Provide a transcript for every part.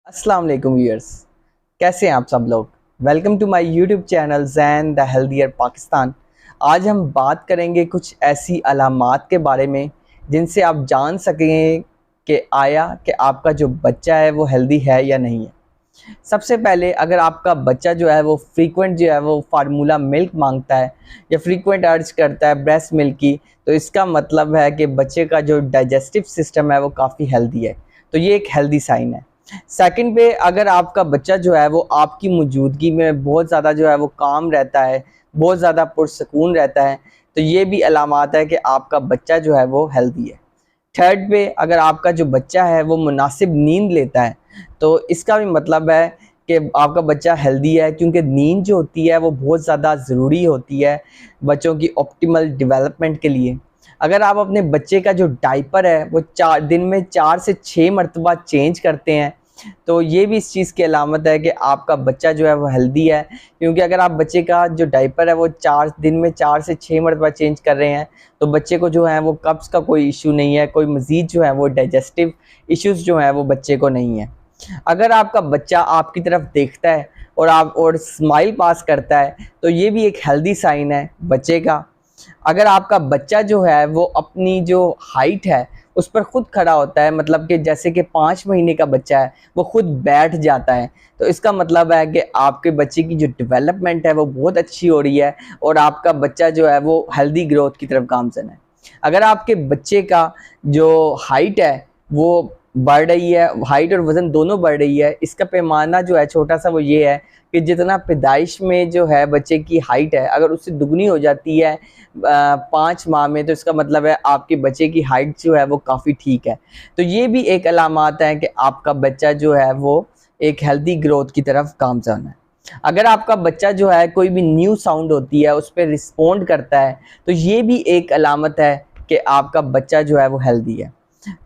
अस्सलाम वालेकुम व्यूअर्स, कैसे हैं आप सब लोग। Welcome to my YouTube channel Zain the healthier Pakistan. आज हम बात करेंगे कुछ ऐसी अलामात के बारे में जिनसे आप जान सकें कि आया कि आपका जो बच्चा है वो हेल्दी है या नहीं है। सबसे पहले अगर आपका बच्चा जो है वो फ्रीक्वेंट जो है वो फार्मूला मिल्क मांगता है या फ्रीक्वेंट अर्ज करता है ब्रेस्ट मिल्क की, तो इसका मतलब है कि बच्चे का जो डाइजेस्टिव सिस्टम है वो काफ़ी हेल्दी है, तो ये एक हेल्दी साइन है। सेकंड पे अगर आपका बच्चा जो है वो आपकी मौजूदगी में बहुत ज़्यादा जो है वो काम रहता है, बहुत ज़्यादा पुरसकून रहता है, तो ये भी अलामात है कि आपका बच्चा जो है वो हेल्दी है। थर्ड पे अगर आपका जो बच्चा है वो मुनासिब नींद लेता है, तो इसका भी मतलब है कि आपका बच्चा हेल्दी है, क्योंकि नींद जो होती है वो बहुत ज़्यादा ज़रूरी होती है बच्चों की ऑप्टिमल डेवलपमेंट के लिए। अगर आप अपने बच्चे का जो डायपर है वो 4 दिन में 4 से 6 मरतबा चेंज करते हैं, तो ये भी इस चीज़ की अलामत है कि आपका बच्चा जो है वो हेल्दी है। क्योंकि अगर आप बच्चे का जो डायपर है वो 4 दिन में 4 से 6 मरतबा चेंज कर रहे हैं, तो बच्चे को जो है वो कब्ज़ का कोई इशू नहीं है, कोई मज़ीद जो है वो डाइजेस्टिव इश्यूज़ जो हैं वो बच्चे को नहीं है। अगर आपका बच्चा आपकी तरफ देखता है और स्माइल पास करता है, तो ये भी एक हेल्दी साइन है बच्चे का। अगर आपका बच्चा जो है वो अपनी जो हाइट है उस पर खुद खड़ा होता है, मतलब कि जैसे कि 5 महीने का बच्चा है वो खुद बैठ जाता है, तो इसका मतलब है कि आपके बच्चे की जो डेवलपमेंट है वो बहुत अच्छी हो रही है और आपका बच्चा जो है वो हेल्दी ग्रोथ की तरफ गामजन है। अगर आपके बच्चे का जो हाइट है वो बढ़ रही है, हाइट और वज़न दोनों बढ़ रही है, इसका पैमाना जो है छोटा सा वो ये है कि जितना पैदाइश में जो है बच्चे की हाइट है अगर उससे दुगनी हो जाती है 5 माह में, तो इसका मतलब है आपके बच्चे की हाइट जो है वो काफ़ी ठीक है। तो ये भी एक अलामात है कि आपका बच्चा जो है वो एक हेल्दी ग्रोथ की तरफ गामज़न है। अगर आपका बच्चा जो है कोई भी न्यू साउंड होती है उस पर रिस्पोंड करता है, तो ये भी एक अलामत है कि आपका बच्चा जो है वो हेल्दी है।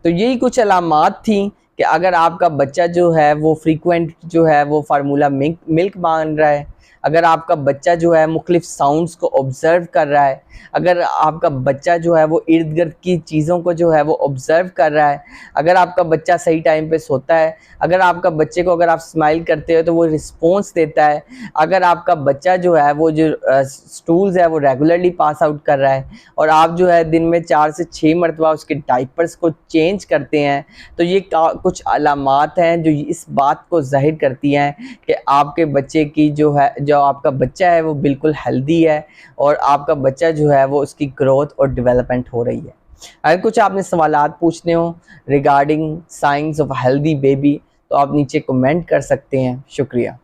तो यही कुछ अलामात थी कि अगर आपका बच्चा जो है वो फ्रीक्वेंट जो है वो फार्मूला मिल्क मांग रहा है, अगर आपका बच्चा जो है मुख्तलिफ साउंड्स को ऑब्ज़र्व कर रहा है, अगर आपका बच्चा जो है वो इर्द गिर्द की चीज़ों को जो है वो ऑब्ज़र्व कर रहा है, अगर आपका बच्चा सही टाइम पे सोता है, अगर आपका बच्चे को अगर आप स्माइल करते हो तो वो रिस्पॉन्स देता है, अगर आपका बच्चा जो है वो जो स्टूल्स है वो रेगुलरली पास आउट कर रहा है और आप जो है दिन में 4 से 6 मरतबा उसके डायपर्स को चेंज करते हैं, तो ये कुछ अलामात हैं जो इस बात को ज़ाहिर करती हैं कि आपके बच्चे की जो आपका बच्चा है वो बिल्कुल हेल्दी है और आपका बच्चा जो है वो उसकी ग्रोथ और डेवलपमेंट हो रही है। अगर कुछ आपने सवालात पूछने हो regarding science of healthy baby, तो आप नीचे कमेंट कर सकते हैं। शुक्रिया।